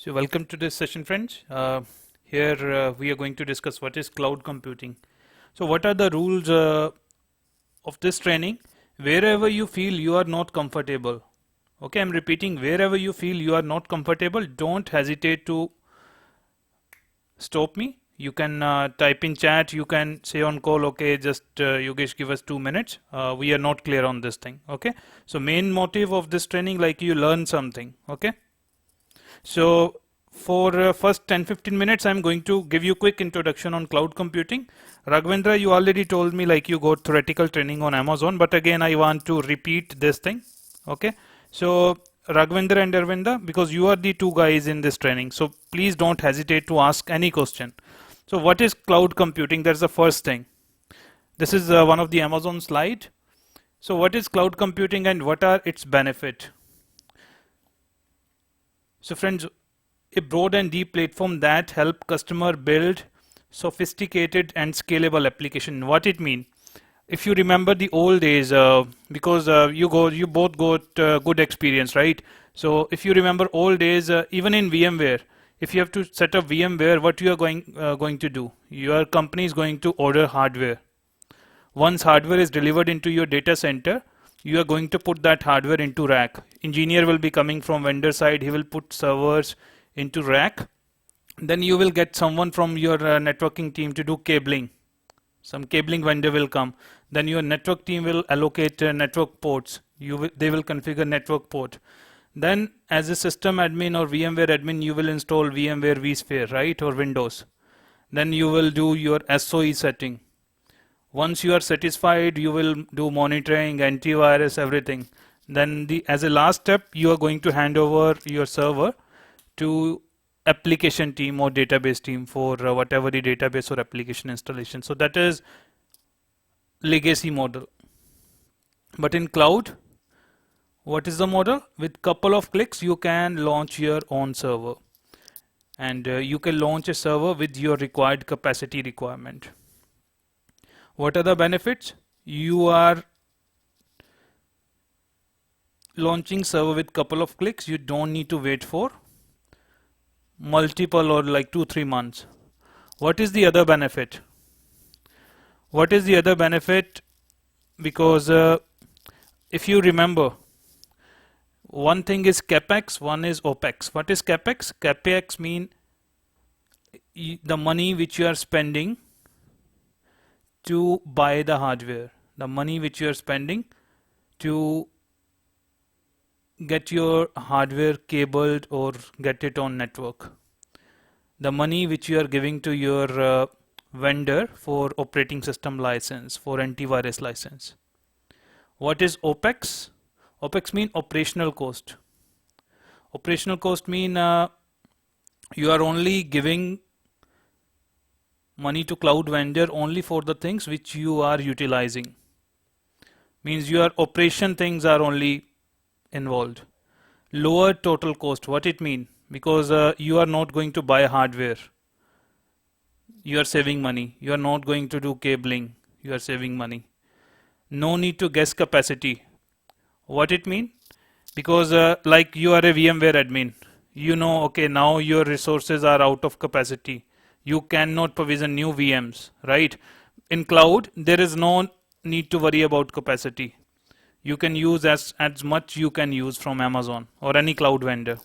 So welcome to this session, friends. Here we are going to discuss what is cloud computing. So what are the rules of this training? Wherever you feel you are not comfortable, okay, I'm repeating, wherever you feel you are not comfortable, don't hesitate to stop me. You can type in chat, you can say on call, okay, just Yogesh, give us 2 minutes. We are not clear on this thing, okay? So main motive of this training, like you learn something, okay? So for first 10-15 minutes, I'm going to give you quick introduction on cloud computing. Raghavendra, you already told me like you got theoretical training on Amazon, but again, I want to repeat this thing. Okay. So Raghavendra and Arvinda, because you are the two guys in this training, so please don't hesitate to ask any question. So what is cloud computing? That's the first thing. This is one of the Amazon slide. So what is cloud computing and what are its benefits? So friends, a broad and deep platform that help customer build sophisticated and scalable application. What it mean? If you remember the old days, because you both got good experience, right? So if you remember old days, even in VMware, if you have to set up VMware, what you are going to do? Your company is going to order hardware. Once hardware is delivered into your data center, you are going to put that hardware into rack. Engineer will be coming from vendor side. He will put servers into rack. Then you will get someone from your networking team to do cabling. Some cabling vendor will come. Then your network team will allocate network ports. They will configure network port. Then as a system admin or VMware admin, you will install VMware vSphere, right, or Windows. Then you will do your SOE setting. Once you are satisfied, you will do monitoring, antivirus, everything. Then as a last step, you are going to hand over your server to application team or database team for whatever the database or application installation. So that is legacy model. But in cloud, what is the model? With couple of clicks, you can launch your own server. And you can launch a server with your required capacity requirement. What are the benefits? You are launching server with couple of clicks. You don't need to wait for multiple or like 2-3 months. What is the other benefit? What is the other benefit? Because if you remember, one thing is capex, one is opex. What is capex? Capex mean the money which you are spending to buy the hardware, the money which you are spending to get your hardware cabled or get it on network, the money which you are giving to your vendor for operating system license, for antivirus license. What is OPEX? OPEX mean operational cost. Operational cost mean you are only giving money to cloud vendor only for the things which you are utilizing. Means your operation things are only involved. Lower total cost. What it mean? Because you are not going to buy hardware. You are saving money. You are not going to do cabling. You are saving money. No need to guess capacity. What it mean? Because like you are a VMware admin, you know, okay, now your resources are out of capacity. You cannot provision new VMs, right? In cloud, there is no need to worry about capacity. You can use as much you can use from Amazon or any cloud vendor.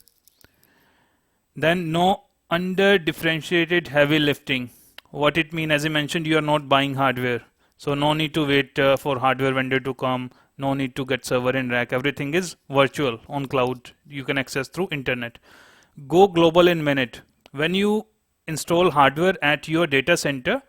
Then no under differentiated heavy lifting. What it mean? As I mentioned, you are not buying hardware. So no need to wait for hardware vendor to come. No need to get server in rack. Everything is virtual on cloud. You can access through internet. Go global in minute. When you install hardware at your data center,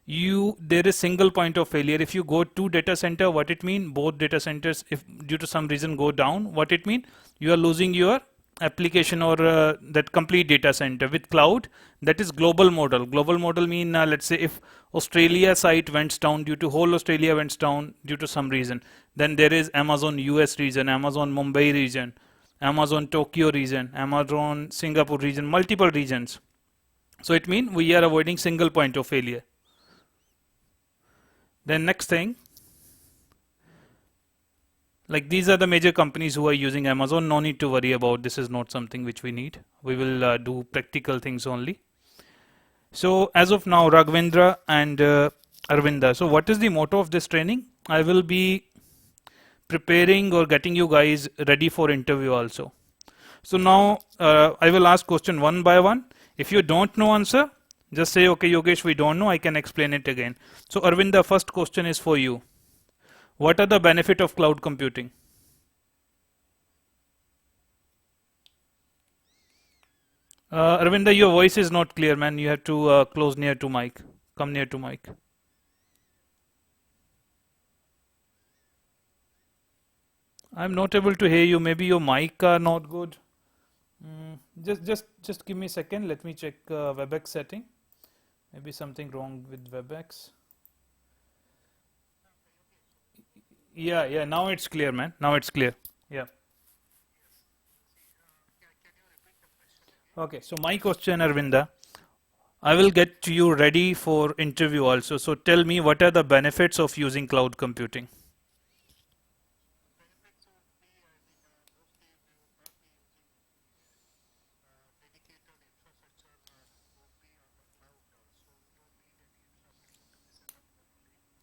there is single point of failure. If you go to data center, what it mean? Both data centers, if due to some reason go down, what it mean? You are losing your application or that complete data center. With cloud, that is global model. Global model mean let's say if Australia site went down due to whole Australia went down due to some reason, then there is Amazon US region, Amazon Mumbai region, Amazon Tokyo region, Amazon Singapore region, multiple regions. So it means we are avoiding single point of failure. Then next thing, Like these are the major companies who are using Amazon. No need to worry about this is not something which we need. We will do practical things only. So as of now, Raghavendra and Arvinda. So what is the motto of this training? I will be preparing or getting you guys ready for interview also. So now I will ask question one by one. If you don't know answer, just say okay Yogesh, we don't know, I can explain it again. So Arvind, the first question is for you. What are the benefit of cloud computing? Arvinda, your voice is not clear, man. You have to close near to mic. Come near to mic. I'm not able to hear you. Maybe your mic are not good. Just give me a second. Let me check WebEx setting. Maybe something wrong with WebEx. Yeah. Now it's clear, man. Now it's clear. Yeah. Okay. So my question, Arvinda, I will get you ready for interview also. So tell me, what are the benefits of using cloud computing?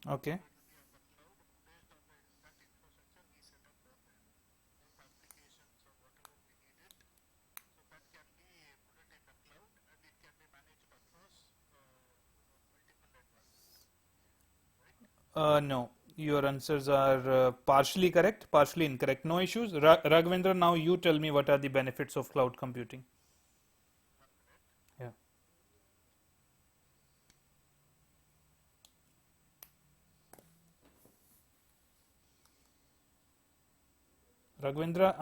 Okay. No, your answers are partially correct, partially incorrect. No issues. Raghavendra, now you tell me what are the benefits of cloud computing. Yeah. Raghavendra,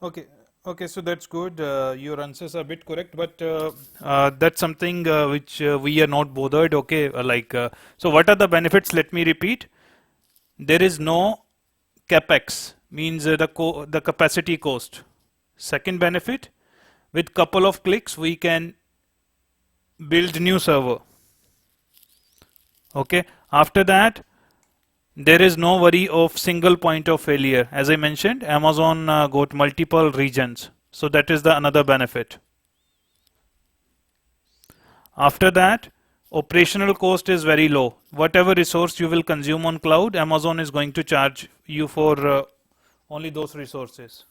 okay. Okay, so that's good. Your answers are a bit correct, but that's something which we are not bothered. Okay, so what are the benefits? Let me repeat. There is no capex, means the capacity cost. Second benefit, with couple of clicks we can build new server. Okay, after that there is no worry of single point of failure. As I mentioned, Amazon got multiple regions, so that is the another benefit. After that, operational cost is very low. Whatever resource you will consume on cloud, Amazon is going to charge you for only those resources.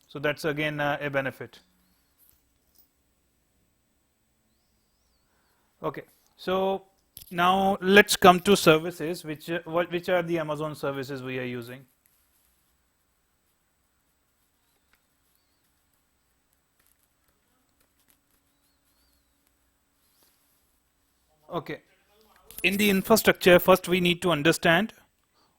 So that's again a benefit. Okay, so now let's come to services. Which are the Amazon services we are using? Okay, in the infrastructure, first we need to understand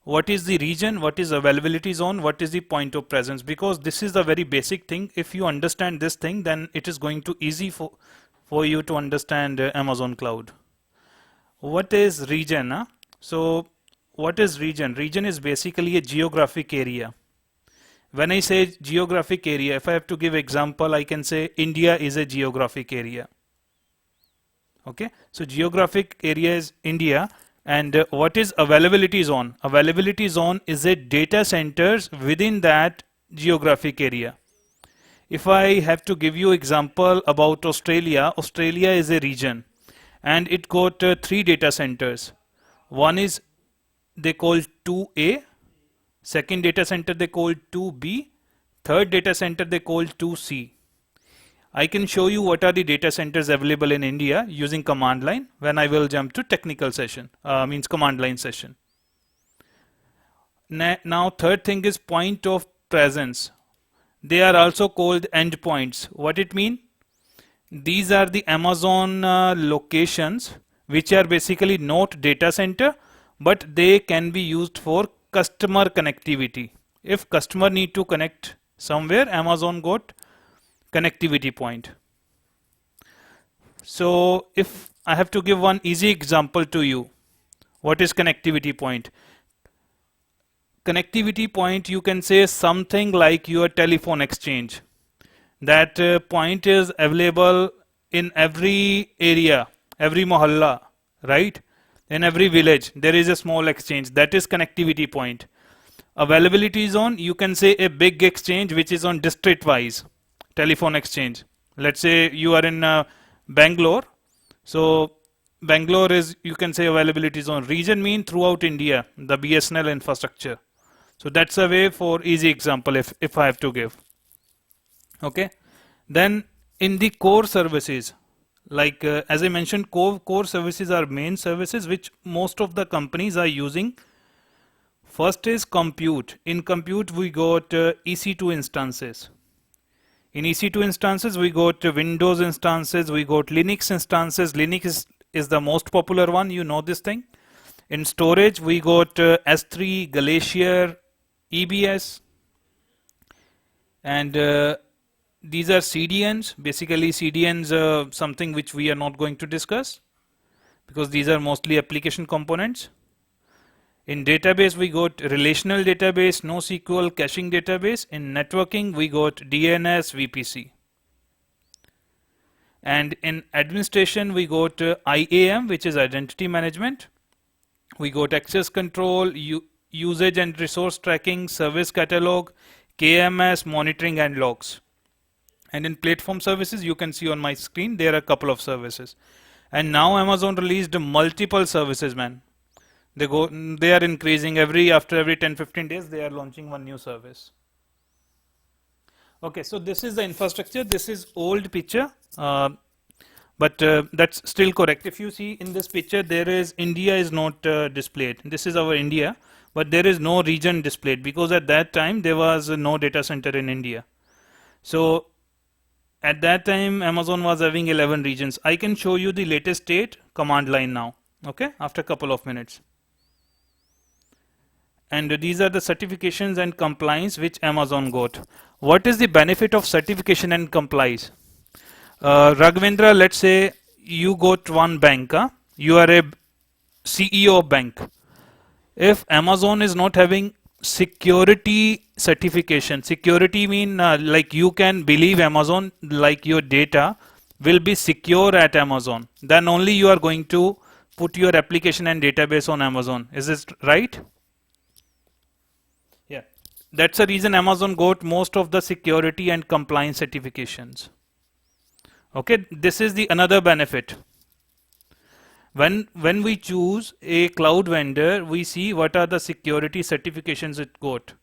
what is the region, what is availability zone, what is the point of presence, because this is the very basic thing. If you understand this thing, then it is going to easy for you to understand Amazon cloud. What is region? Huh? So what is region? Region is basically a geographic area. When I say geographic area, if I have to give example, I can say India is a geographic area. Okay, so geographic area is India. And what is availability zone? Availability zone is a data centers within that geographic area. If I have to give you example about Australia, Australia is a region and it got three data centers. One is they call 2A, second data center they call 2B, third data center they call 2C. I can show you what are the data centers available in India using command line when I will jump to technical session, means command line session. Now third thing is point of presence. They are also called endpoints. What it mean? These are the Amazon locations which are basically not data center, but they can be used for customer connectivity. If customer need to connect somewhere, Amazon got connectivity point. So if I have to give one easy example to you, what is connectivity point? Connectivity point, you can say something like your telephone exchange. That point is available in every area, every mohalla, right? In every village, there is a small exchange. That is connectivity point. Availability zone, you can say a big exchange which is on district wise telephone exchange. Let's say you are in Bangalore. So Bangalore is, you can say, availability zone. Region mean throughout India, the BSNL infrastructure. So that's a way for easy example if I have to give. Okay. Then in the core services, like as I mentioned, core services are main services which most of the companies are using. First is compute. In compute, we got EC2 instances. In EC2 instances, we got Windows instances, we got Linux instances. Linux is the most popular one, you know this thing. In storage, we got S3, Glacier, EBS, and these are CDNs. Basically, CDNs something which we are not going to discuss because these are mostly application components. In database, we got relational database, NoSQL, caching database. In networking, we got DNS, VPC. And in administration, we got IAM, which is identity management. We got access control, usage and resource tracking, service catalog, KMS, monitoring and logs. And in platform services, you can see on my screen, there are a couple of services. And now Amazon released multiple services, man. They are increasing after every 10-15 days, they are launching one new service. Okay, so this is the infrastructure. This is old picture, but that's still correct. If you see in this picture, there is India is not displayed. This is our India, but there is no region displayed because at that time there was no data center in India. So at that time, Amazon was having 11 regions. I can show you the latest state command line now. Okay, after a couple of minutes. And these are the certifications and compliance which Amazon got. What is the benefit of certification and compliance? Raghavendra, let's say you got one bank. You are a CEO of bank. If Amazon is not having security certification, security mean like you can believe Amazon, like your data will be secure at Amazon. Then only you are going to put your application and database on Amazon. Is this right? Yeah, that's the reason Amazon got most of the security and compliance certifications. Okay, this is the another benefit. When we choose a cloud vendor, we see what are the security certifications it got.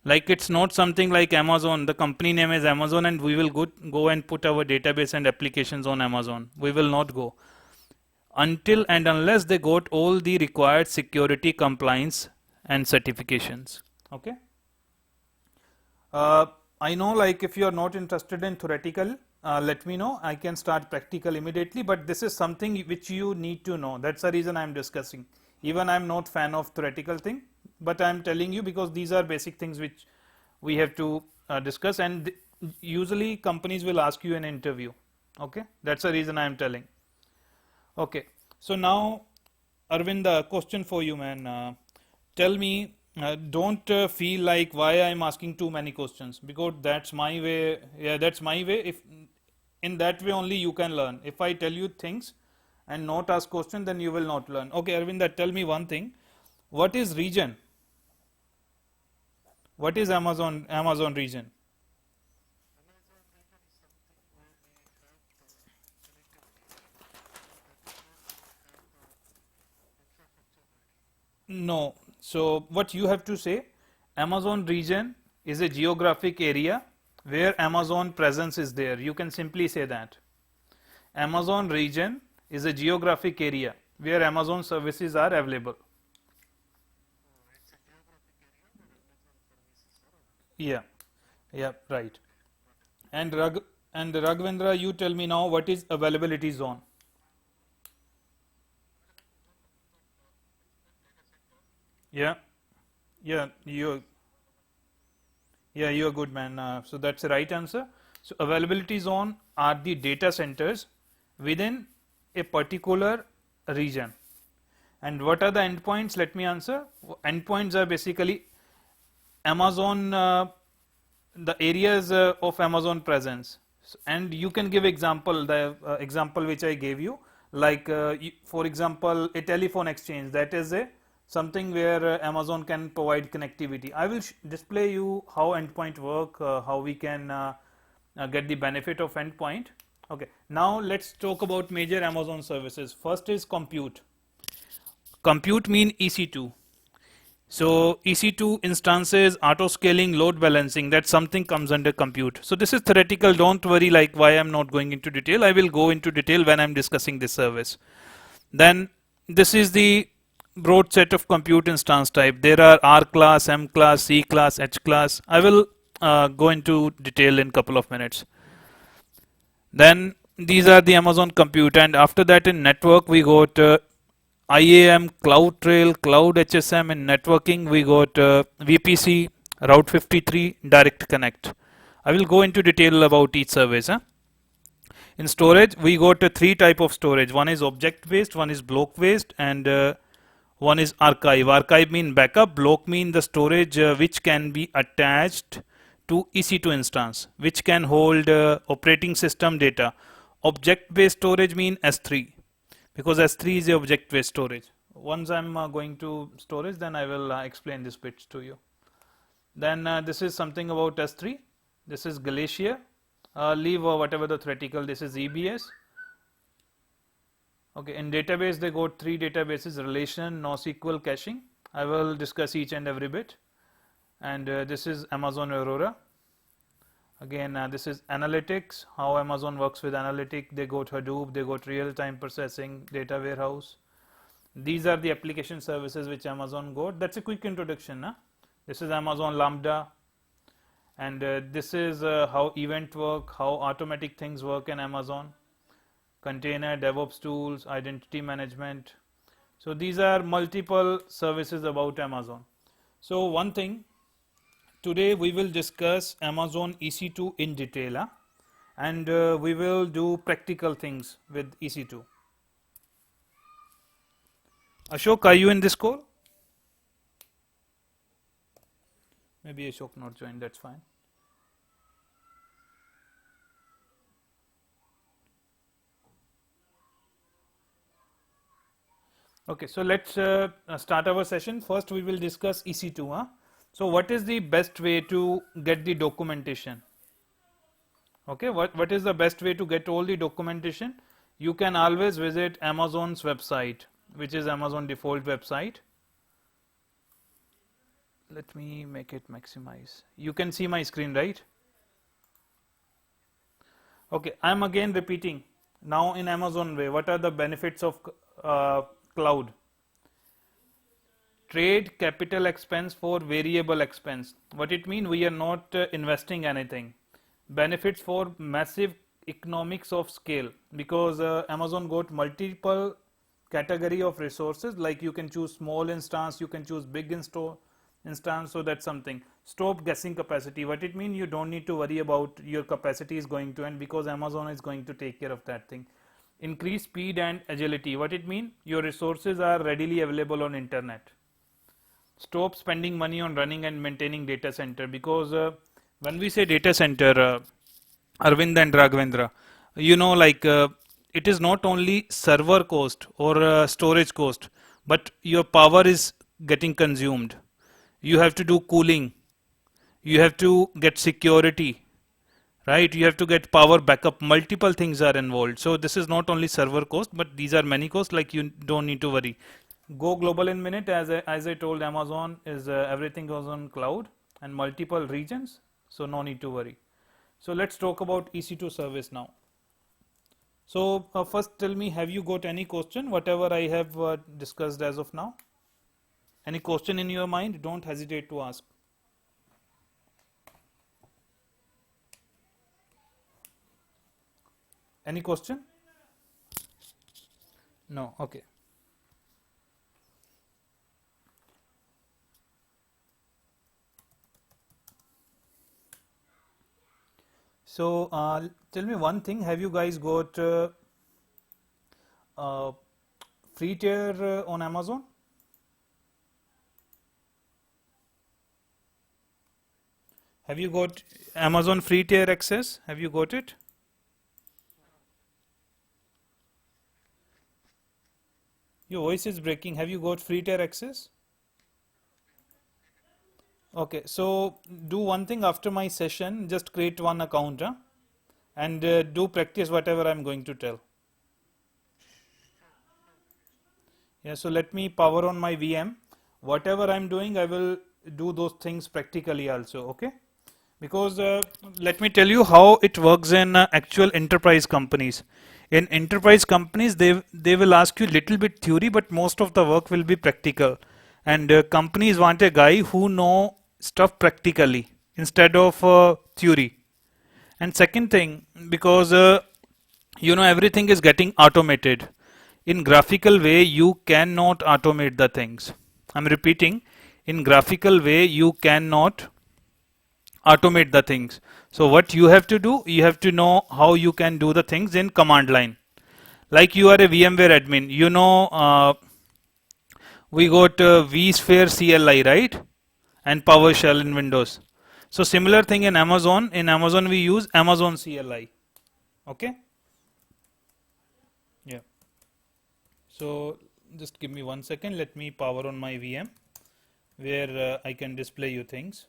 Like it's not something like Amazon, the company name is Amazon and we will go and put our database and applications on Amazon. We will not go. Until and unless they got all the required security compliance and certifications. Okay. I know like if you are not interested in theoretical, let me know. I can start practical immediately, but this is something which you need to know. That's the reason I am discussing. Even I am not fan of theoretical thing, but I am telling you because these are basic things which we have to discuss, and usually companies will ask you an interview. Okay, that's the reason I am telling. Okay, so now Arvind, the question for you, man. Tell me, don't feel like why I'm asking too many questions, because that's my way. Yeah, that's my way. If in that way only you can learn. If I tell you things and not ask question, then you will not learn. Okay, Arvind, tell me one thing. What is region? What is Amazon region? No. So what you have to say, Amazon region is a geographic area where Amazon presence is there. You can simply say that. Amazon region is a geographic area where Amazon services are available. Yeah, yeah, right. And Raghavendra, you tell me now what is availability zone? Yeah, yeah, you're good, man. So that's the right answer. So availability zone are the data centers within a particular region. And what are the endpoints? Let me answer. Endpoints are basically Amazon, the areas of Amazon presence. And you can give example, the example which I gave you, like for example, a telephone exchange, that is a something where Amazon can provide connectivity. I will display you how endpoint work, how we can get the benefit of endpoint. Okay, now let's talk about major Amazon services. First is compute. Compute mean EC2. So EC2 instances, auto scaling, load balancing, that something comes under compute. So this is theoretical, don't worry like why I'm not going into detail. I will go into detail when I'm discussing this service. Then this is the broad set of compute instance type. There are R class, M class, C class, H class. I will go into detail in couple of minutes. Then these are the Amazon compute, and after that in network we got IAM, CloudTrail, Cloud HSM. In networking we got VPC, Route 53, Direct Connect. I will go into detail about each service. In storage we got three type of storage. One is object based, one is block based, and one is archive. Archive mean backup, block mean the storage which can be attached to EC2 instance, which can hold operating system data. Object based storage mean S3, because S3 is the object based storage. Once I'm going to storage, then I will explain this bit to you. Then this is something about S3. This is Glacier. Leave whatever the theoretical. This is EBS. Okay, in database they got three databases: relation, NoSQL, caching. I will discuss each and every bit. And this is Amazon Aurora. Again, this is analytics, how Amazon works with analytics. They got Hadoop, they got real-time processing, data warehouse. These are the application services which Amazon got. That's a quick introduction. This is Amazon Lambda, and this is how event work, how automatic things work in Amazon. Container, DevOps tools, identity management. So these are multiple services about Amazon. So one thing, today we will discuss Amazon EC2 in detail, and we will do practical things with EC2. Ashok, are you in this call? Maybe Ashok not joined, that's fine. Okay, so let's start our session. First we will discuss EC2. So what is the best way to get the documentation? Okay, what is the best way to get all the documentation? You can always visit Amazon's website, which is Amazon default website. Let me make it maximize. You can see my screen, right? Okay, I'm again repeating. Now in Amazon way, what are the benefits of cloud? Trade capital expense for variable expense. What it means? We are not investing anything. Benefits for massive economics of scale, because Amazon got multiple category of resources, like you can choose small instance, you can choose big instance, so that's something. Stop guessing capacity. What it means? You don't need to worry about your capacity is going to end, because Amazon is going to take care of that thing. Increase speed and agility. What it means? Your resources are readily available on internet. Stop spending money on running and maintaining data center, because when we say data center, Arvind and Raghavendra, you know, like it is not only server cost or storage cost, but your power is getting consumed. You have to do cooling, you have to get security, right? You have to get power backup. Multiple things are involved. So this is not only server cost, but these are many costs. Like you don't need to worry. Go global in minute. As I told, Amazon is everything goes on cloud and multiple regions. So no need to worry. So let's talk about EC2 service now. So first tell me, have you got any question? Whatever I have discussed as of now. Any question in your mind? Don't hesitate to ask. Any question? No. Okay. So tell me one thing. Have you guys got uh, free tier on Amazon? Have you got Amazon free tier access? Have you got it? Your voice is breaking. Have you got free tier access? Okay, so do one thing after my session, just create one account, huh? And do practice whatever I'm going to tell. Yeah, so let me power on my VM. Whatever I'm doing, I will do those things practically also, okay? Because let me tell you how it works in actual enterprise companies. In enterprise companies, they will ask you little bit theory, but most of the work will be practical. And companies want a guy who know stuff practically instead of theory. And second thing, because everything is getting automated. In graphical way, you cannot automate the things. I'm repeating, in graphical way, you cannot automate the things. So what you have to do, you have to know how you can do the things in command line. Like you are a VMware admin, we got vSphere CLI, right? And PowerShell in Windows. So similar thing in Amazon. In Amazon we use Amazon CLI. Okay. Yeah. So just give me 1 second. Let me power on my VM where I can display you things.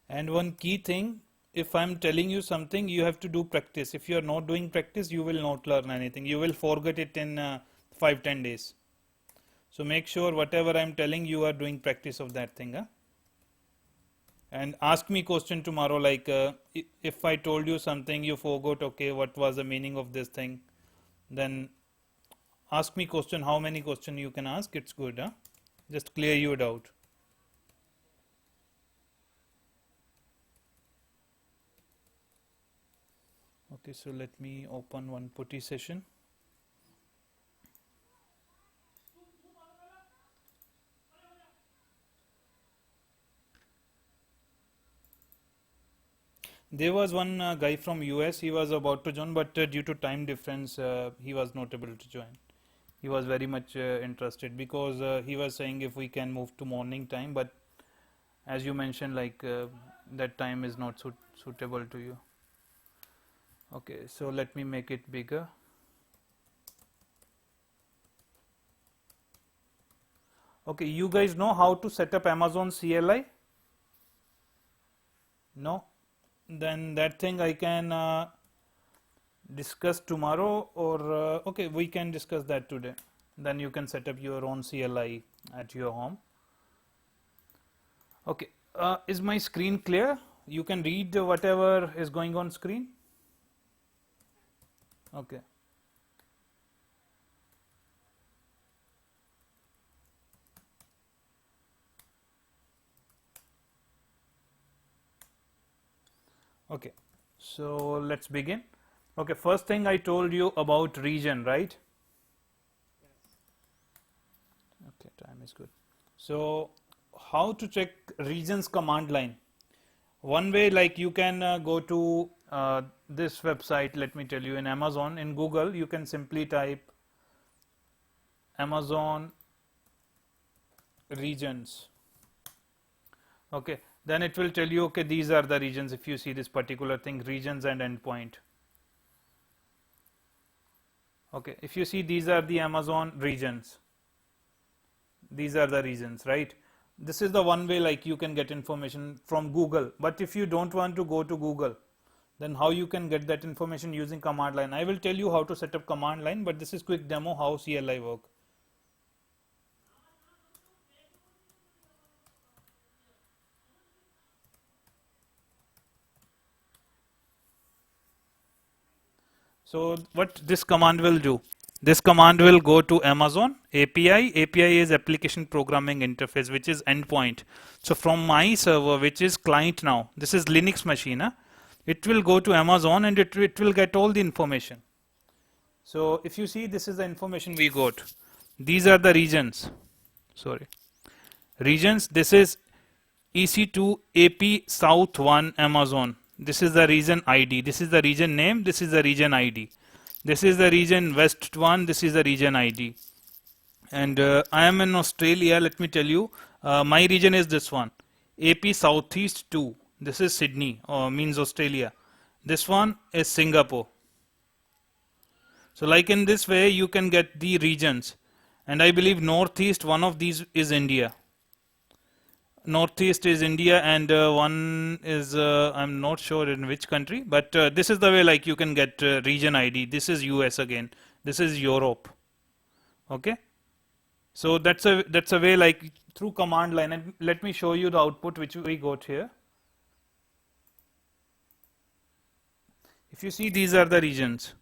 And one key thing, if I'm telling you something, you have to do practice. If you are not doing practice, you will not learn anything. You will forget it in 5-10 days. So make sure whatever I'm telling you are doing practice of that thing. Huh? And ask me question tomorrow like if I told you something you forgot, okay, what was the meaning of this thing, then ask me question. How many question you can ask, it's good. Huh? Just clear your doubt. Okay, so let me open one putty session. There was one guy from US. He was about to join, but due to time difference, he was not able to join. He was very much interested because he was saying if we can move to morning time, but as you mentioned, like that time is not suitable to you. Okay, so let me make it bigger. Okay, you guys know how to set up Amazon CLI? No? Then that thing I can discuss tomorrow, or okay, we can discuss that today. Then you can set up your own CLI at your home. Okay, is my screen clear? You can read whatever is going on screen? Okay. Okay, so let's begin. Okay, first thing I told you about region, right? Okay, time is good. So how to check regions command line? One way, like you can go to this website. Let me tell you, in Amazon, in Google, you can simply type Amazon regions. Okay, then it will tell you, okay, these are the regions. If you see this particular thing, regions and endpoint. Okay, if you see, these are the Amazon regions. These are the regions, right? This is the one way like you can get information from Google. But if you don't want to go to Google, then how you can get that information using command line? I will tell you how to set up command line, but this is quick demo how CLI work. So what this command will do? This command will go to Amazon API. API is application programming interface, which is endpoint. So from my server, which is client now, this is Linux machine, huh? It will go to Amazon and it will get all the information. So if you see, this is the information we got. These are the regions. Sorry. Regions. This is EC2 AP South 1 Amazon. This is the region ID. This is the region name. This is the region ID. This is the region West 1. This is the region ID. And I am in Australia. Let me tell you, my region is this one, AP Southeast 2. This is Sydney, or means Australia. This one is Singapore. So like in this way, you can get the regions. And I believe Northeast, one of these is India. Northeast is India, and one is I'm not sure in which country, but this is the way like you can get region ID. This is US again. This is Europe. Okay. So that's a way like through command line. And let me show you the output which we got here. If you see, these are the regions,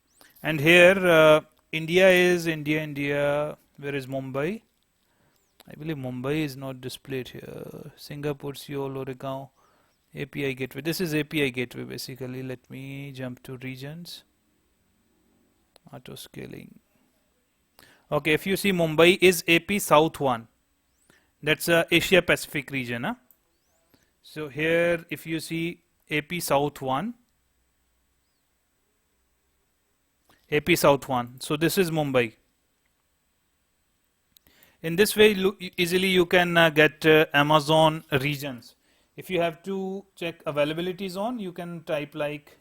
and here India is India. Where is Mumbai? I believe Mumbai is not displayed here. Singapore, Seoul, Oregon, API gateway. This is API gateway basically. Let me jump to regions. Auto scaling. Okay, if you see, Mumbai is AP South 1. That's Asia Pacific region. Huh? So here if you see AP South 1. AP South 1. So this is Mumbai. In this way, easily you can get Amazon regions. If you have to check availability zone, you can type like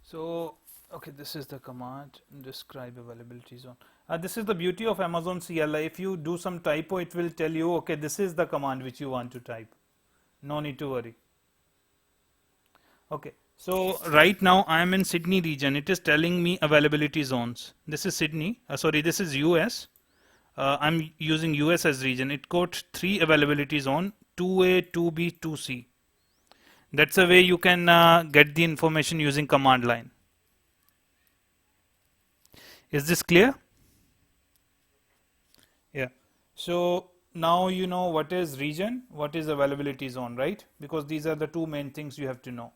so. Okay, this is the command. Describe availability zone. This is the beauty of Amazon CLI. If you do some typo, it will tell you, okay, this is the command which you want to type. No need to worry. Okay, so right now I am in Sydney region. It is telling me availability zones. This is Sydney. Sorry, this is US. I'm using US as region. It got 3 availability zone: 2A, 2B, 2C. That's a way you can get the information using command line. Is this clear? Yeah. So now you know what is region, what is availability zone, right? Because these are the two main things you have to know.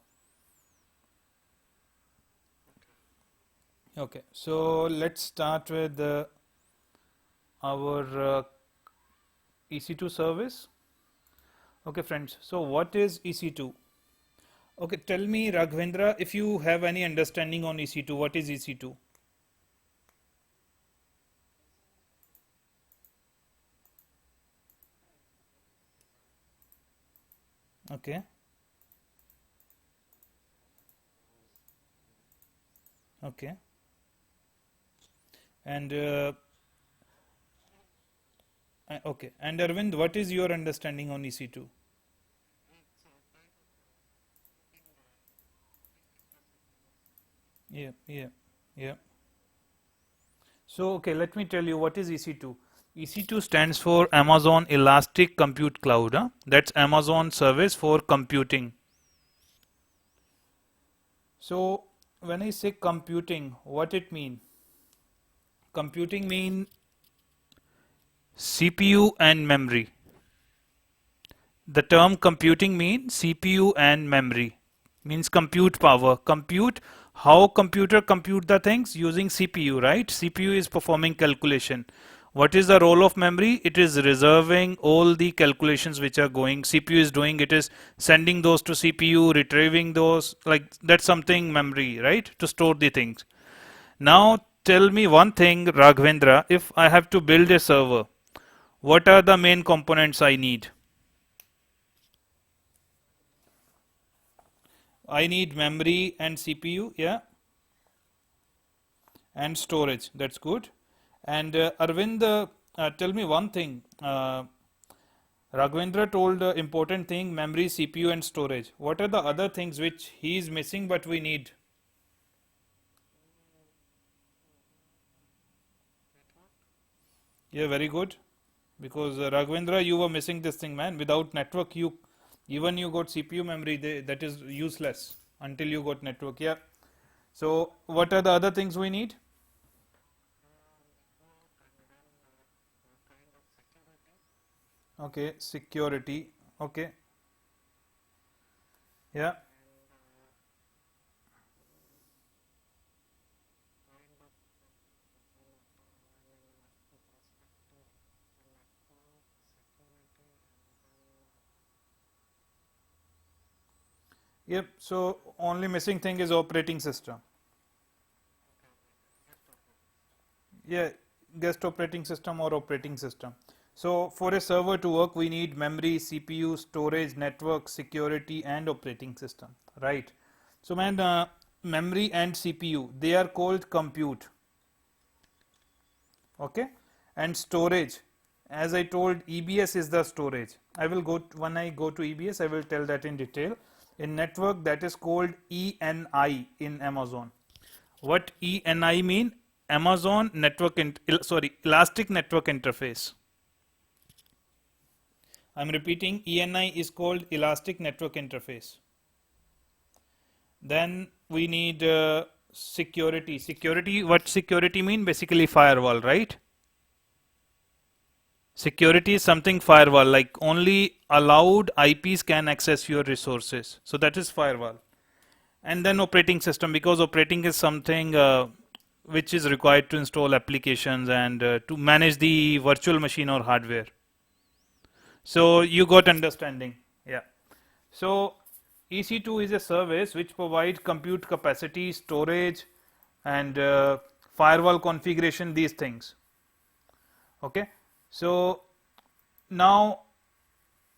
Okay. So let's start with our EC2 service. Okay, friends. So what is EC2? Okay, tell me, Raghavendra, if you have any understanding on EC2, what is EC2? Okay. Okay. And okay. And Arvind, what is your understanding on EC2? Yeah, yeah, yeah. So, okay, let me tell you what is EC2. EC2 stands for Amazon Elastic Compute Cloud. Huh? That's Amazon service for computing. So, when I say computing, what it mean? Computing mean CPU and memory. The term computing means CPU and memory. Means compute power. Compute, how computer compute the things? Using CPU, right? CPU is performing calculation. What is the role of memory? It is reserving all the calculations which are going. CPU is doing, it is sending those to CPU, retrieving those, like that's something memory, right? To store the things. Now tell me one thing, Raghavendra, if I have to build a server, what are the main components I need? I need memory and CPU, yeah, and storage. That's good. And Arvind, tell me one thing. Raghavendra told important thing: memory, CPU, and storage. What are the other things which he is missing but we need? Yeah, very good. Because Raghavendra, you were missing this thing, man. Without network, even you got CPU memory, that is useless until you got network. Yeah. So what are the other things we need? Okay, security. Okay. Yeah. Yep. So only missing thing is operating system. Yeah, guest operating system or operating system. So for a server to work, we need memory, CPU, storage, network, security, and operating system. Right. So man, memory and CPU, they are called compute. Okay. And storage, as I told, EBS is the storage. I will when I go to EBS, I will tell that in detail. In network, that is called ENI in Amazon. What ENI mean? Amazon network, sorry, Elastic Network Interface. I'm repeating, ENI is called Elastic Network Interface. Then we need security. Security, what security mean? Basically firewall, right? Security is something firewall, like only allowed IPs can access your resources. So that is firewall. And then operating system, because operating is something which is required to install applications and to manage the virtual machine or hardware. So you got understanding. Yeah. So EC2 is a service which provides compute capacity, storage, and firewall configuration, these things. Okay. So now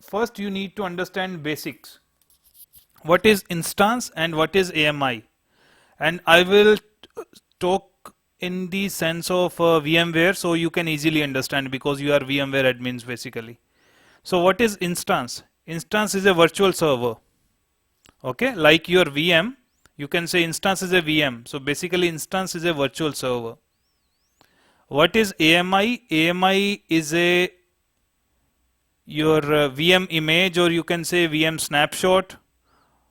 first you need to understand basics. What is instance and what is AMI? And I will talk in the sense of VMware so you can easily understand because you are VMware admins basically. So what is instance? Instance is a virtual server. Okay, like your VM, you can say instance is a VM. So basically instance is a virtual server. What is AMI? AMI is a your VM image, or you can say VM snapshot,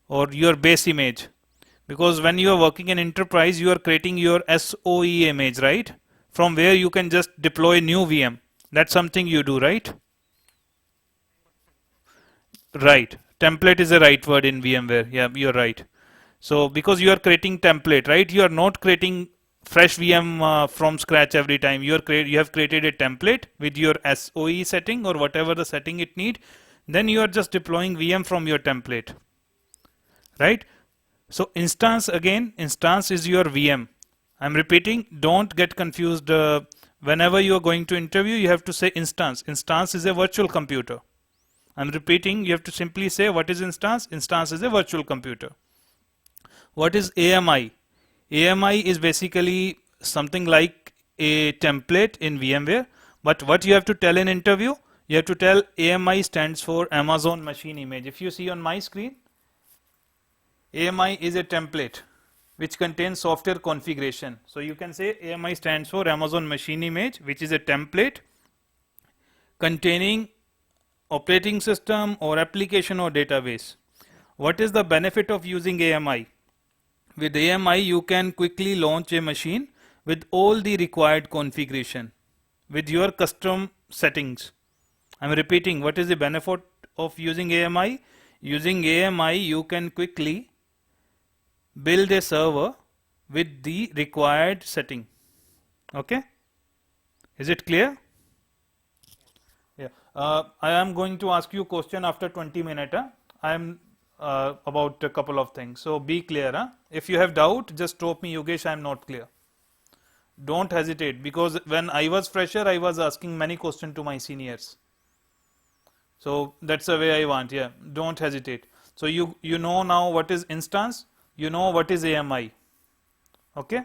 or your base image. Because when you are working in enterprise, you are creating your SOE image, right? From where you can just deploy new VM. That's something you do, right? Right. Template is the right word in VMware. Yeah, you're right. So because you are creating template, right? You are not creating fresh VM from scratch every time. You have created a template with your SOE setting or whatever the setting it need. Then you are just deploying VM from your template, right? So instance, again, instance is your VM. I'm repeating, don't get confused. Whenever you are going to interview, you have to say instance. Instance is a virtual computer. I'm repeating, you have to simply say what is instance. Instance is a virtual computer. What is AMI? AMI is basically something like a template in VMware. But what you have to tell in interview, you have to tell AMI stands for Amazon Machine Image. If you see on my screen, AMI is a template which contains software configuration. So you can say AMI stands for Amazon Machine Image, which is a template containing operating system or application or database. What is the benefit of using AMI? With AMI, you can quickly launch a machine with all the required configuration with your custom settings. I'm repeating, what is the benefit of using AMI? Using AMI, you can quickly build a server with the required setting. Okay? Is it clear? Yeah. I am going to ask you a question after 20 minutes. I am about a couple of things. So be clear. If you have doubt, just stop me, Yogesh, I am not clear. Don't hesitate, because when I was fresher, I was asking many questions to my seniors. So that's the way I want. Yeah. Don't hesitate. So you know now what is instance. You know what is AMI. Okay.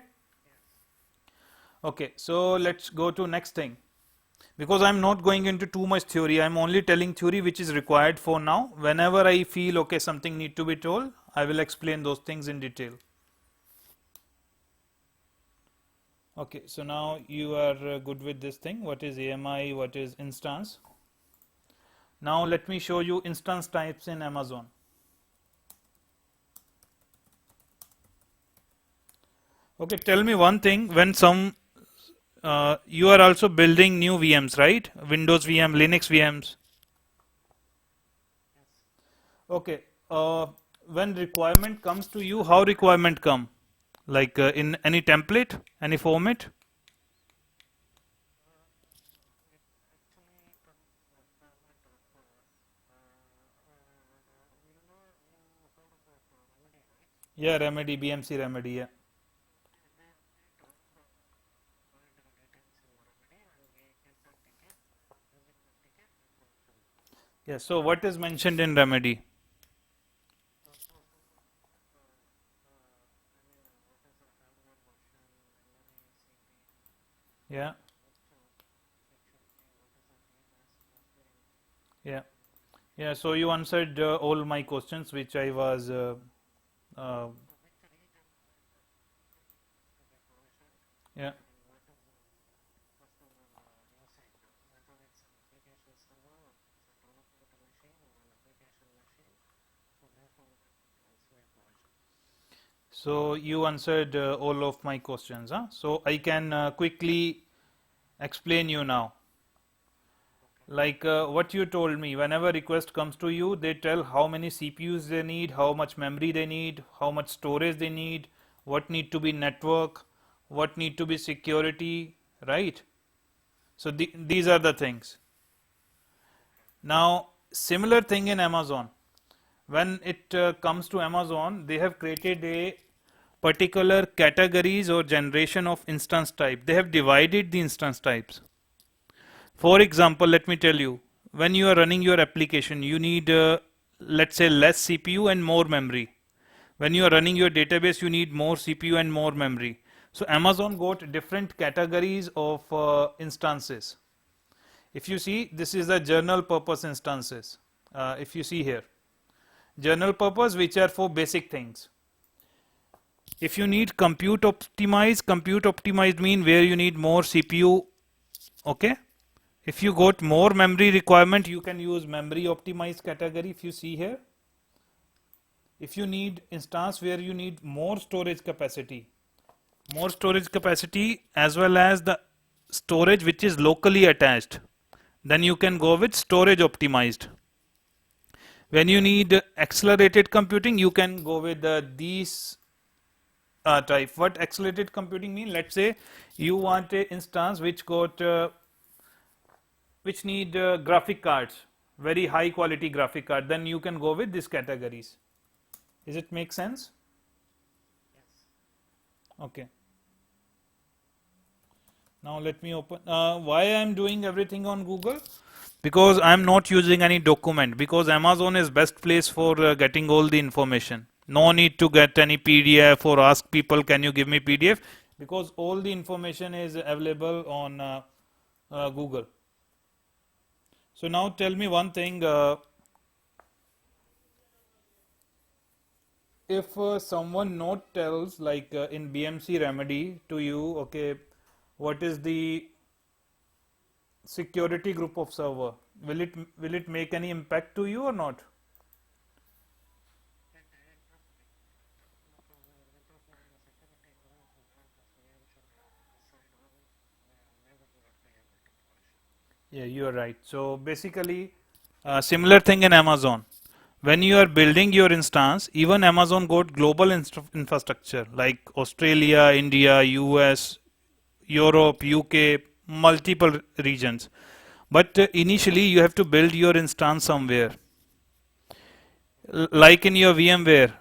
Okay. So let's go to next thing. Because I'm not going into too much theory, I'm only telling theory which is required for now. Whenever I feel okay, something need to be told, I will explain those things in detail. Okay, so now you are good with this thing. What is AMI? What is instance? Now let me show you instance types in Amazon. Okay, tell me one thing. When you are also building new VMs, right? Windows VM, Linux VMs. Okay. When requirement comes to you, how requirement come? Like in any template, any format? Yeah, remedy, BMC remedy. Yeah. Yeah. So what is mentioned in remedy? Yeah. Yeah. Yeah. So you answered all my questions, which I was. Uh, yeah. So you answered all of my questions, huh? So I can quickly explain you now. Like what you told me, whenever request comes to you, they tell how many CPUs they need, how much memory they need, how much storage they need, what need to be network, what need to be security, right? So these are the things. Now, similar thing in Amazon. When it comes to Amazon, they have created a particular categories or generation of instance type. They have divided the instance types. For example, let me tell you, when you are running your application, you need, let's say, less CPU and more memory. When you are running your database, you need more CPU and more memory. So Amazon got different categories of instances. If you see, this is the general purpose instances. If you see here, general purpose, which are for basic things. If you need compute optimized mean where you need more CPU. Okay. If you got more memory requirement, you can use memory optimized category. If you see here, if you need instance where you need more storage capacity as well as the storage which is locally attached, then you can go with storage optimized. When you need accelerated computing, you can go with these type. What accelerated computing mean? Let's say you want a instance which need graphic cards, very high quality graphic card, then you can go with these categories. Is it make sense? Okay. Now let me open. Why I am doing everything on Google? Because I am not using any document. Because Amazon is best place for getting all the information. No need to get any PDF or ask people, can you give me PDF? Because all the information is available on Google. So now tell me one thing. If someone not tells like in BMC remedy to you, okay, what is the security group of server, will it make any impact to you or not? Yeah, you are right. So basically similar thing in Amazon. When you are building your instance, even Amazon got global infrastructure like Australia, India, US, Europe, UK, multiple regions. But initially you have to build your instance somewhere. Like in your VMware,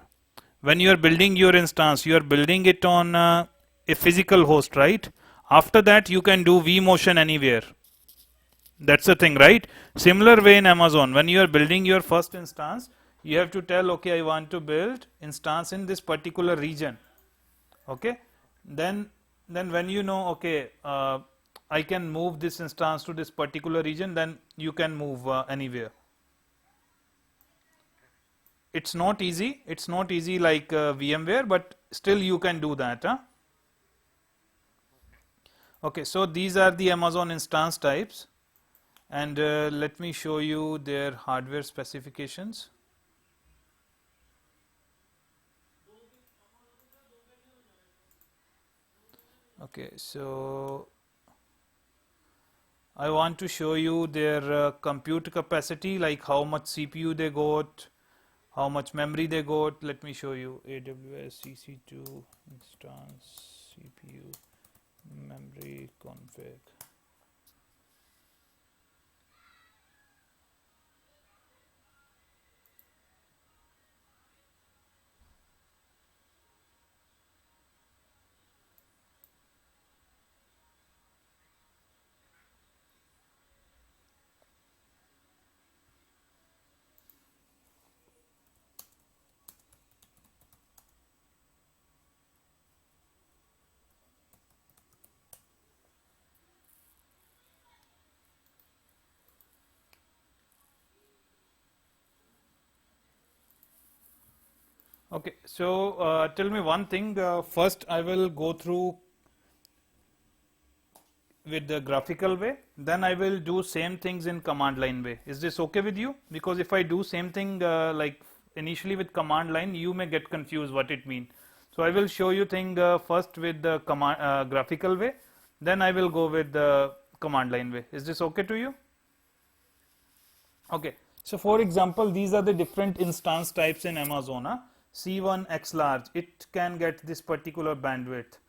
when you are building your instance, you are building it on a physical host, right? After that, you can do vMotion anywhere. That's the thing, right? Similar way in Amazon, when you are building your first instance, you have to tell, okay, I want to build instance in this particular region. Okay, then when you know, okay, I can move this instance to this particular region, then you can move anywhere. It's not easy like VMware, but still you can do that, huh? Okay, so these are the Amazon instance types, and let me show you their hardware specifications. Okay, so I want to show you their compute capacity, like how much CPU they got, how much memory they got. Let me show you AWS EC2 instance CPU memory config. Okay, so tell me one thing. First, I will go through with the graphical way, then I will do same things in command line way. Is this okay with you? Because if I do same thing like initially with command line, you may get confused what it means. So I will show you thing first with the command graphical way, then I will go with the command line way. Is this okay to you? Okay, so for example, these are the different instance types in Amazon. C1 X large, it can get this particular bandwidth,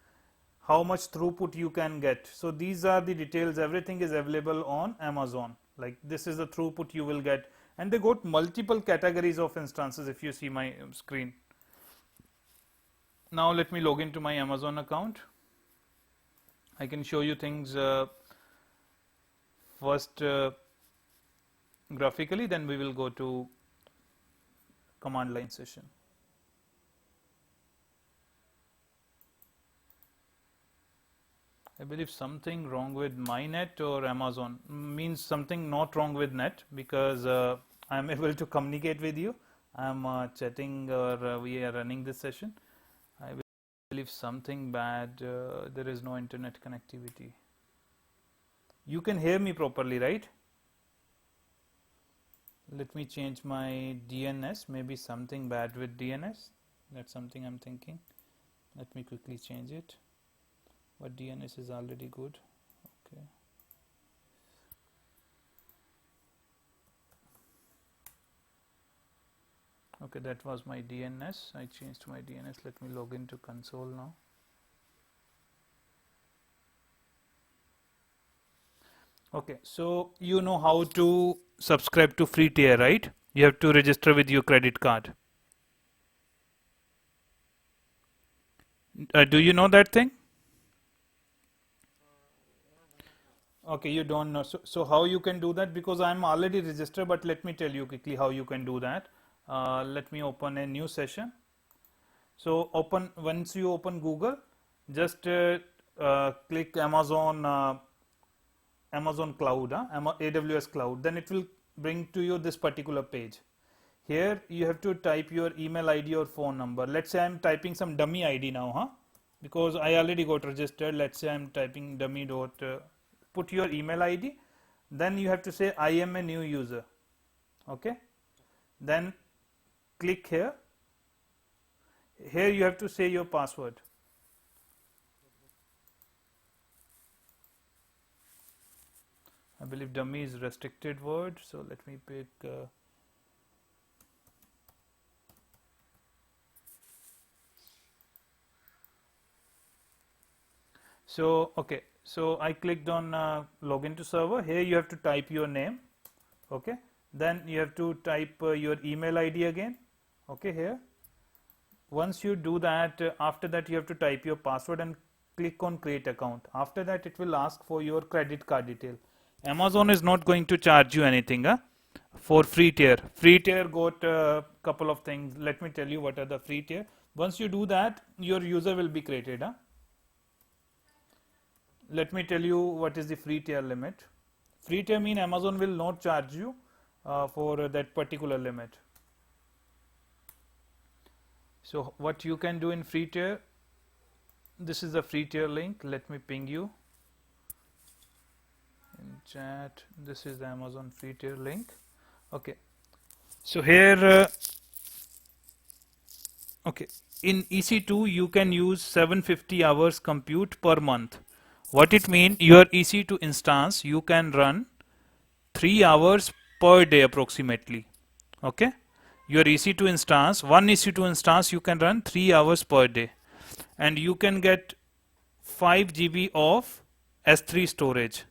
how much throughput you can get. So these are the details, everything is available on Amazon. Like this is the throughput you will get, and they got multiple categories of instances if you see my screen. Now let me log into my Amazon account. I can show you things first graphically, then we will go to command line session. I believe something wrong with my net or Amazon, means something not wrong with net, because I am able to communicate with you. I am chatting, or we are running this session. I believe something bad, there is no internet connectivity. You can hear me properly, right? Let me change my DNS, maybe something bad with DNS. That's something I'm thinking. Let me quickly change it. But DNS is already good. Okay. Okay, that was my DNS. I changed my DNS. Let me log into console now. Okay, so you know how to subscribe to free tier, right? You have to register with your credit card. Do you know that thing? Okay, you don't know. So how you can do that? Because I'm already registered, but let me tell you quickly how you can do that. Let me open a new session. So once you open Google, just click Amazon Cloud, AWS Cloud. Then it will bring to you this particular page. Here you have to type your email ID or phone number. Let's say I'm typing some dummy ID now, because I already got registered. Let's say I'm typing dummy dot. Put your email ID. Then you have to say I am a new user. Okay. Then click here. Here you have to say your password. I believe dummy is restricted word, so let me pick okay, so I clicked on login to server. Here you have to type your name. Okay, then you have to type your email ID again. Okay, here once you do that, after that you have to type your password and click on create account. After that it will ask for your credit card detail. Amazon is not going to charge you anything for free tier. Free tier got a couple of things. Let me tell you what are the free tier. Once you do that, your user will be created. Let me tell you what is the free tier limit. Free tier mean Amazon will not charge you for that particular limit. So what you can do in free tier, this is the free tier link. Let me ping you. in chat. This is the Amazon free tier link. Okay, so here okay, in EC2 you can use 750 hours compute per month. What it means, your EC2 instance you can run 3 hours per day approximately. Okay, your EC2 instance, one EC2 instance you can run 3 hours per day, and you can get 5 GB of S3 storage.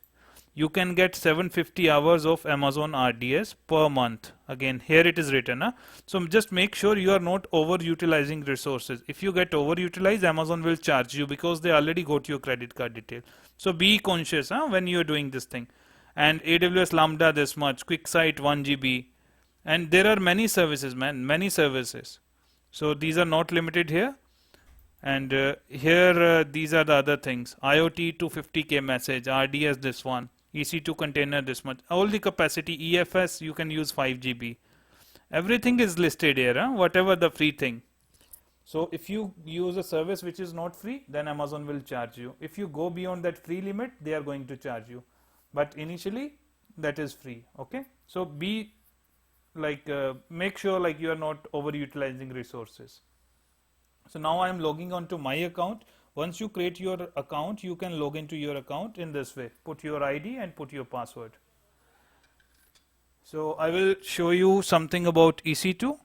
You can get 750 hours of Amazon RDS per month. Again, here it is written. So just make sure you are not overutilizing resources. If you get overutilized, Amazon will charge you because they already got your credit card detail. So be conscious when you are doing this thing. And AWS Lambda this much, QuickSight 1 GB. And there are many services, man, many services. So these are not limited here. And here these are the other things: IoT 250K message, RDS this one, EC2 container this much, all the capacity. EFS you can use 5 GB. Everything is listed here, whatever the free thing. So if you use a service which is not free, then Amazon will charge you. If you go beyond that free limit, they are going to charge you. But initially that is free. Okay, so be like make sure like you are not overutilizing resources. So now I am logging on to my account. Once you create your account, you can log into your account in this way. Put your ID and put your password. So I will show you something about EC2.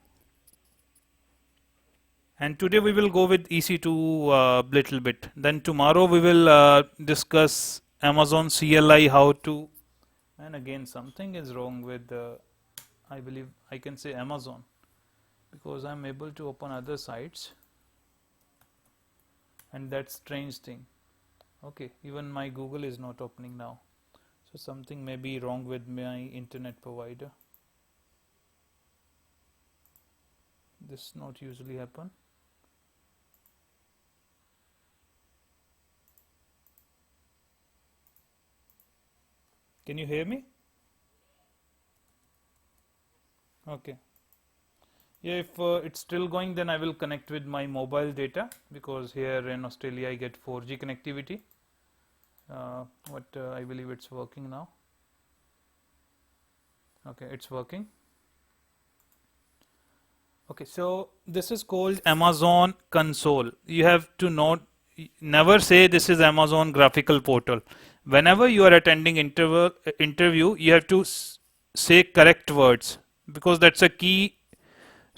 And today we will go with EC2 little bit. Then tomorrow we will discuss Amazon CLI, how to. And again, something is wrong with I believe I can say Amazon, because I am able to open other sites. And that strange thing. Okay, even my Google is not opening now. So something may be wrong with my internet provider. This not usually happen. Can you hear me? Okay. Yeah, if it's still going, then I will connect with my mobile data, because here in Australia I get 4G connectivity. I believe it's working now. Okay, it's working. Okay, so this is called Amazon console. You have to never say this is Amazon graphical portal. Whenever you are attending interview, you have to say correct words, because that's a key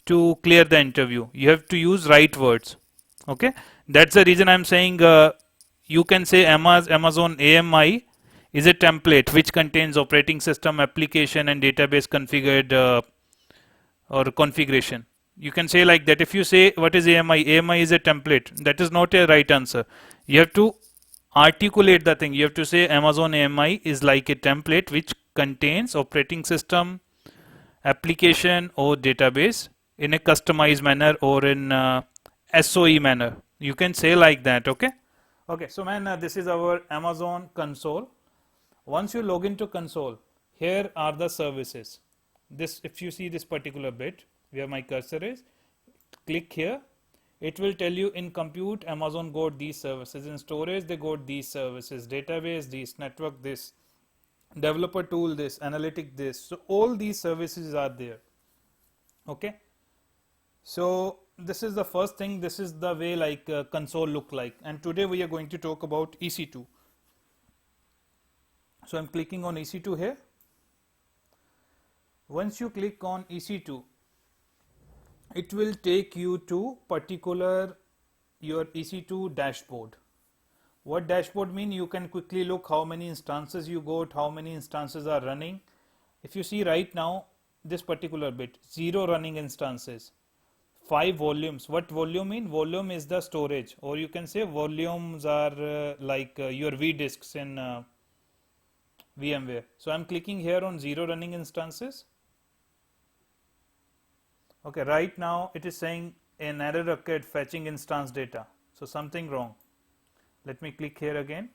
to clear the interview. You have to use right words. Okay, that's the reason I'm saying you can say Amazon AMI is a template which contains operating system, application and database configured or configuration. You can say like that. If you say what is AMI, AMI is a template, that is not a right answer. You have to articulate the thing. You have to say Amazon AMI is like a template which contains operating system, application or database in a customized manner or in SOE manner. You can say like that. Okay. Okay. So man, this is our Amazon console. Once you log into console, here are the services. This, if you see this particular bit where my cursor is, click here. It will tell you in compute Amazon got these services, in storage they got these services, database this, network this, developer tool this, analytic this. So all these services are there. Okay. So this is the first thing. This is the way like console look like. And today we are going to talk about EC2. So I'm clicking on EC2 here. Once you click on EC2, it will take you to particular your EC2 dashboard. What dashboard mean? You can quickly look how many instances you got, how many instances are running. If you see right now, this particular bit, 0 running instances, 5 volumes. What volume mean? Volume is the storage, or you can say volumes are like your vDisks in VMware. So I'm clicking here on 0 running instances. Okay, right now it is saying an error occurred fetching instance data. So something wrong. Let me click here again.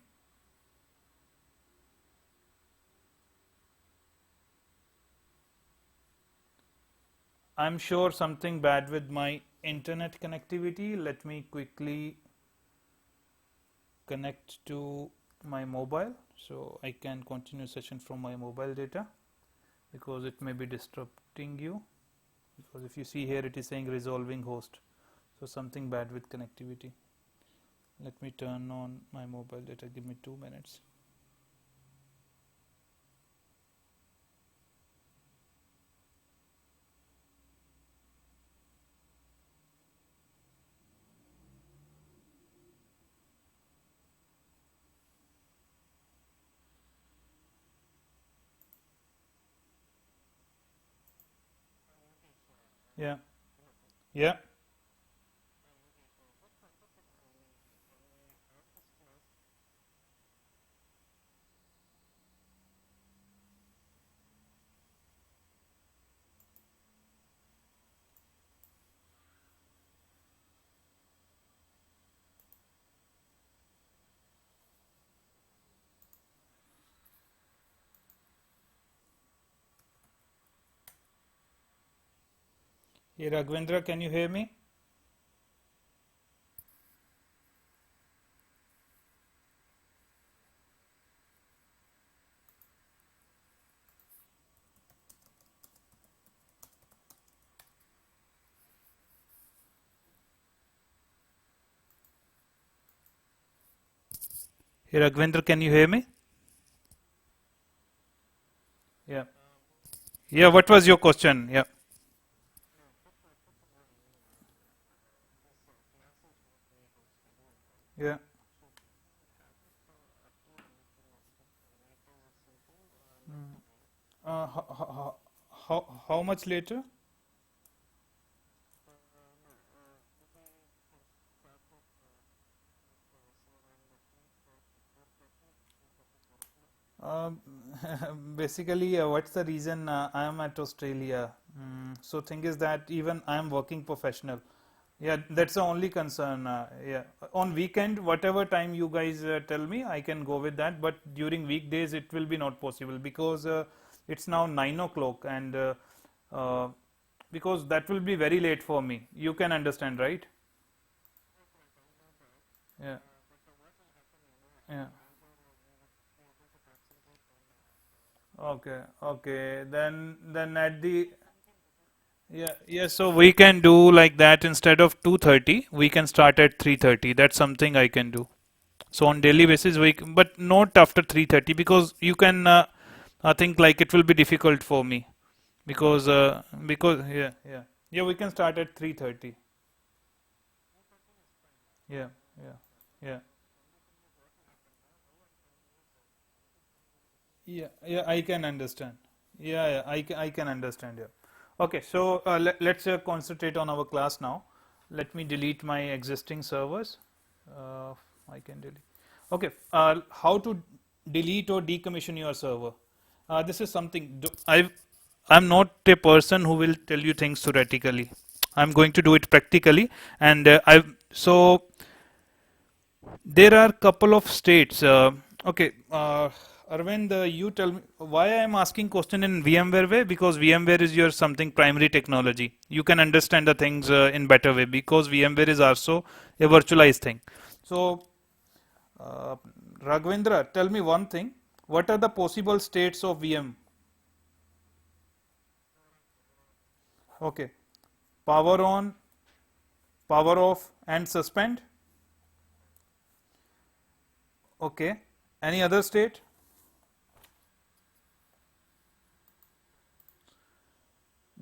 I'm sure something bad with my internet connectivity. Let me quickly connect to my mobile So I can continue session from my mobile data because it may be disrupting you, because if you see here it is saying resolving host, so something bad with connectivity. Let me turn on my mobile data, give me 2 minutes. Yeah, yeah. Hey Raghavendra, can you hear me? Hey Raghavendra, can you hear me? Yeah. Yeah, what was your question? Yeah. Yeah. How much later? Um, Basically, what's the reason I am at Australia? So thing is that even I am working professional. Yeah, that's the only concern. Yeah, on weekend, whatever time you guys tell me, I can go with that. But during weekdays, it will be not possible because it's now 9 o'clock, and uh, because that will be very late for me. You can understand, right? Yeah, yeah. Okay, okay. Then at the yeah. So we can do like that instead of 2:30. We can start at 3:30. That's something I can do. So on daily basis, but not after 3:30 because you can. I think like it will be difficult for me because yeah. We can start at 3:30. Yeah, yeah, yeah. Yeah, I can understand. Yeah, I can understand. Yeah. Okay, so let's concentrate on our class now. Let me delete my existing servers. Uh, I can delete. Okay, how to delete or decommission your server? This is something I'm not a person who will tell you things theoretically. I'm going to do it practically, and there are couple of states. Okay, Arvind, you tell me why I am asking question in VMware way, because VMware is your something primary technology. You can understand the things in better way because VMware is also a virtualized thing. So, uh, Raghavendra, tell me one thing. What are the possible states of VM? Okay, power on, power off, and suspend. Okay, any other state?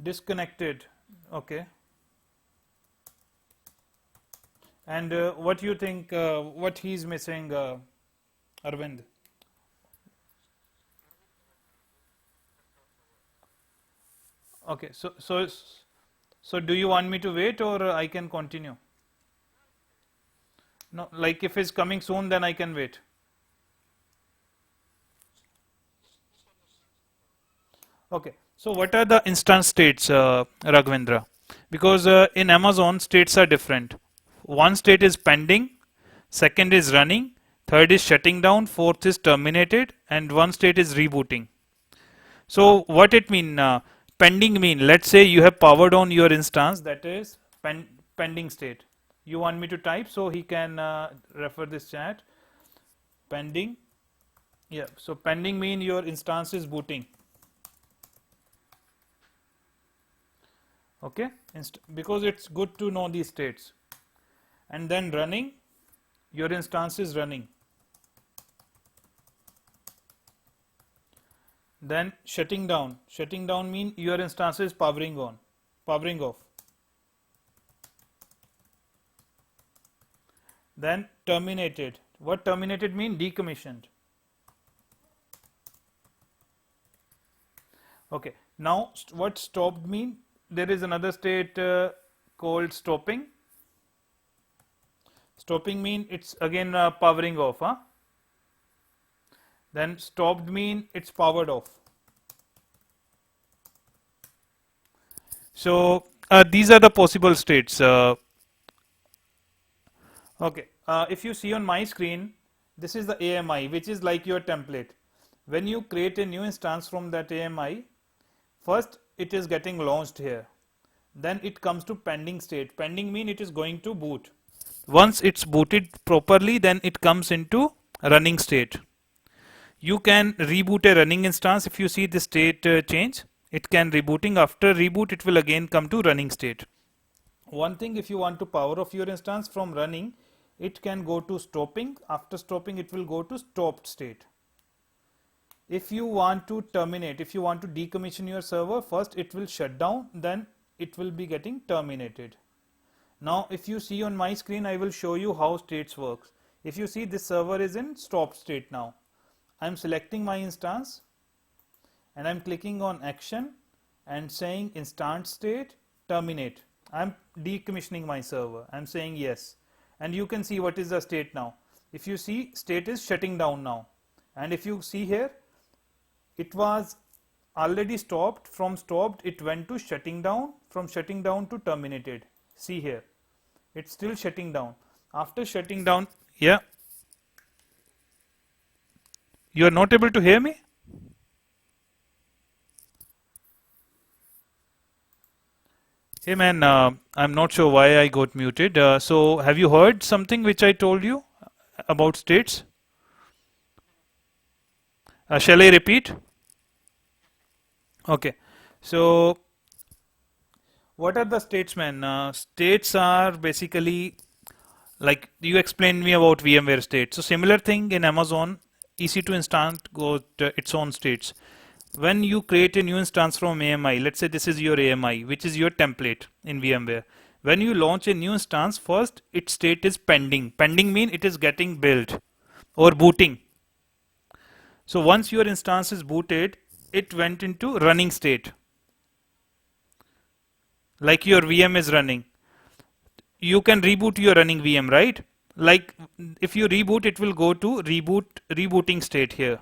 Disconnected. Okay. And what you think? What he's missing, Arvind? Okay. So do you want me to wait or I can continue? No, like if it's coming soon, then I can wait. Okay. So what are the instance states, Raghavendra? Because in Amazon, states are different. One state is pending, second is running, third is shutting down, fourth is terminated, and one state is rebooting. So what it mean? Pending mean, let's say you have powered on your instance, that is pending state. You want me to type so he can refer this chat. Pending Yeah, so pending mean your instance is booting. Okay, because it's good to know these states. And then running, your instance is running. Then shutting down. Shutting down mean your instance is powering on, powering off. Then terminated. What terminated mean? Decommissioned. Okay. Now what stopped mean? There is another state called stopping. Stopping mean it's again powering off. Huh? Then stopped mean it's powered off. So these are the possible states. Okay, if you see on my screen, this is the AMI, which is like your template. When you create a new instance from that AMI, first it is getting launched here. Then it comes to pending state. Pending mean it is going to boot. Once it's booted properly, then it comes into running state. You can reboot a running instance. If you see the state change, it can rebooting. After reboot, it will again come to running state. One thing, if you want to power off your instance from running, it can go to stopping. After stopping, it will go to stopped state. If you want to terminate, if you want to decommission your server, first it will shut down, then it will be getting terminated. Now if you see on my screen, I will show you how states works. If you see, this server is in stopped state now. I am selecting my instance and I am clicking on action and saying instance state terminate. I am decommissioning my server. I am saying yes, and you can see what is the state now. If you see, state is shutting down now, and if you see here, it was already stopped. From stopped it went to shutting down, from shutting down to terminated. See here, it's still shutting down. After shutting down, yeah, you are not able to hear me? Hey man, I'm not sure why I got muted. So have you heard something which I told you about states? Shall I repeat? Okay. So what are the states, man? States are basically like you explained me about VMware state. So similar thing in Amazon EC2 instance got its own states. When you create a new instance from AMI, let's say this is your AMI, which is your template in VMware. When you launch a new instance, first its state is pending. Pending mean it is getting built or booting. So once your instance is booted, it went into running state. Like your VM is running. You can reboot your running VM, right? Like if you reboot, it will go to rebooting state here.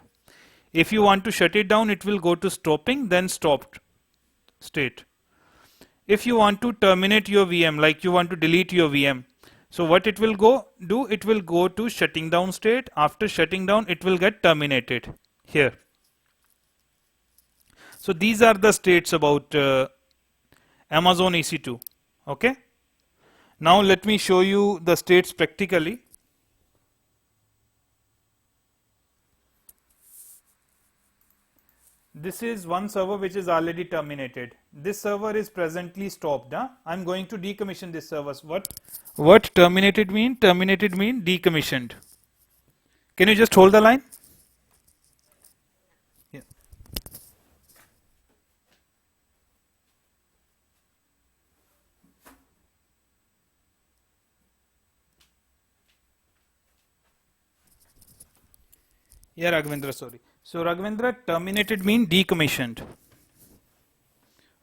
If you want to shut it down, it will go to stopping, then stopped state. If you want to terminate your VM, like you want to delete your VM, so what it will go do, it will go to shutting down state. After shutting down, it will get terminated here. So these are the states about Amazon EC2. Okay. Now let me show you the states practically. This is one server which is already terminated. This server is presently stopped. Huh? I'm going to decommission this server. What terminated mean? Terminated mean decommissioned. Can you just hold the line? Yeah. Yeah, Raghavendra, sorry. So Raghavendra, terminated mean decommissioned.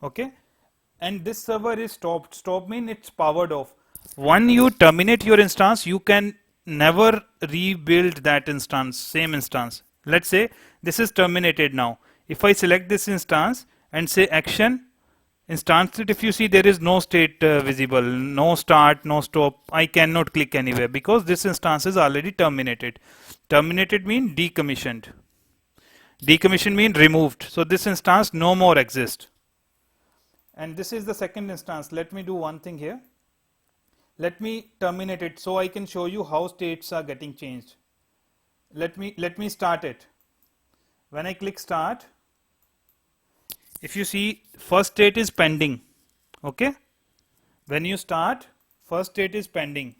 Okay. And this server is stopped. Stop mean it's powered off. When you terminate your instance, you can never rebuild that instance, same instance. Let's say this is terminated now. If I select this instance and say action, instance state, if you see there is no state visible, no start, no stop, I cannot click anywhere because this instance is already terminated. Terminated mean decommissioned. Decommissioned mean removed. So this instance no more exists. And this is the second instance. Let me do one thing here. Let me terminate it so I can show you how states are getting changed. Let me start it. When I click start, if you see, first state is pending. Okay, when you start, first state is pending.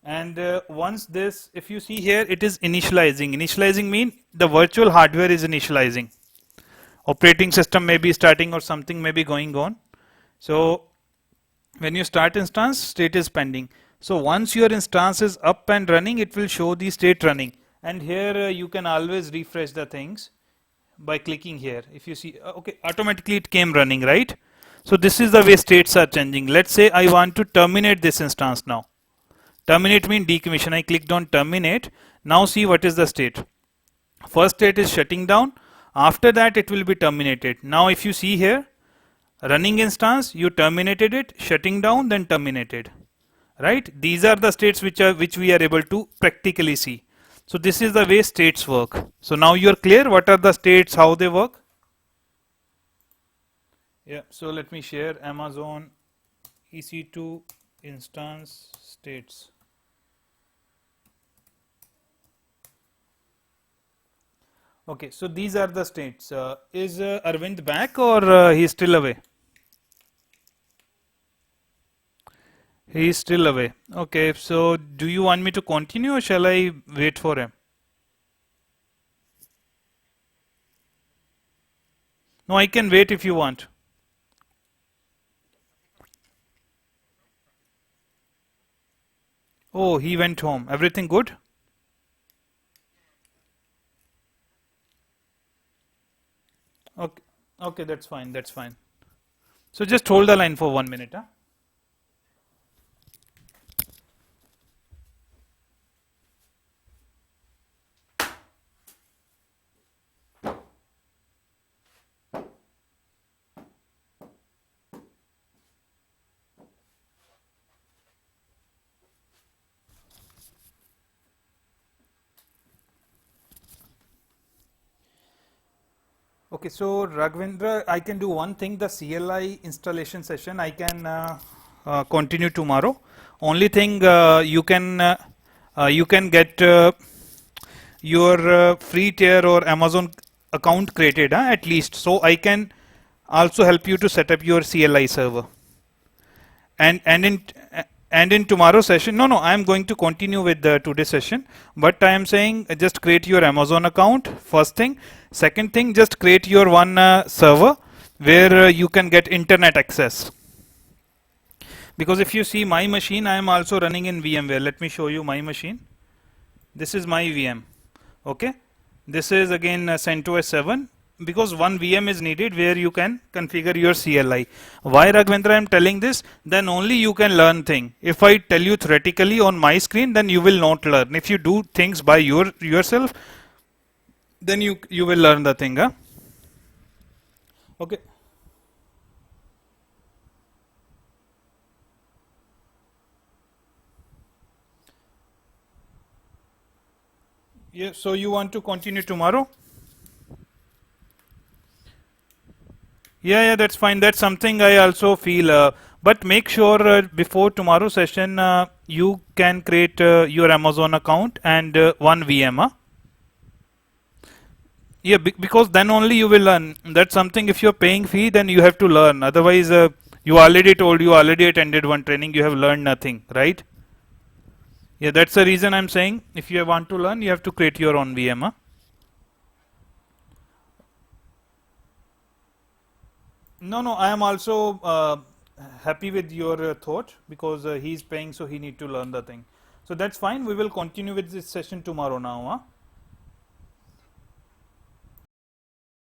And once this, if you see here, it is initializing. Initializing mean the virtual hardware is initializing. Operating system may be starting or something may be going on. So when you start instance, state is pending. So once your instance is up and running, it will show the state running. And here you can always refresh the things by clicking here. If you see, okay, automatically it came running, right? So this is the way states are changing. Let's say I want to terminate this instance now. Terminate means decommission. I clicked on terminate. Now see what is the state. First state is shutting down. After that it will be terminated. Now if you see here, running instance, you terminated it, shutting down, then terminated. Right? These are the states which we are able to practically see. So this is the way states work. So now you are clear what are the states, how they work? Yeah, so let me share Amazon EC2 instance states. Okay, so these are the states. Is Arvind back or he is still away? He is still away. Okay, so do you want me to continue or shall I wait for him? No, I can wait if you want. Oh, he went home. Everything good? Okay, okay, that's fine. That's fine. So just hold the line for 1 minute. Huh? Okay, so Raghavendra, I can do one thing, the CLI installation session I can continue tomorrow. Only thing you can get your free tier or Amazon account created at least, so I can also help you to set up your CLI server. And in tomorrow session, no, I am going to continue with the today's session, but I am saying just create your Amazon account, first thing. Second thing, just create your one server where you can get internet access. Because if you see my machine, I am also running in VMware. Let me show you my machine. This is my VM. Okay, this is again CentOS 7. Because one VM is needed where you can configure your CLI. Why, Raghavendra, I am telling this? Then only you can learn thing. If I tell you theoretically on my screen, then you will not learn. If you do things by yourself, then you will learn the thing. Huh? Okay. Yeah. So you want to continue tomorrow? Yeah, that's fine. That's something I also feel. But make sure before tomorrow session, you can create your Amazon account and one VM. Huh? Yeah, because then only you will learn. That's something. If you're paying fee, then you have to learn. Otherwise, you already attended one training. You have learned nothing, right? Yeah, that's the reason I'm saying. If you want to learn, you have to create your own VM. Huh? No, I am also happy with your thought because he's paying, so he need to learn the thing. So that's fine. We will continue with this session tomorrow now. Huh?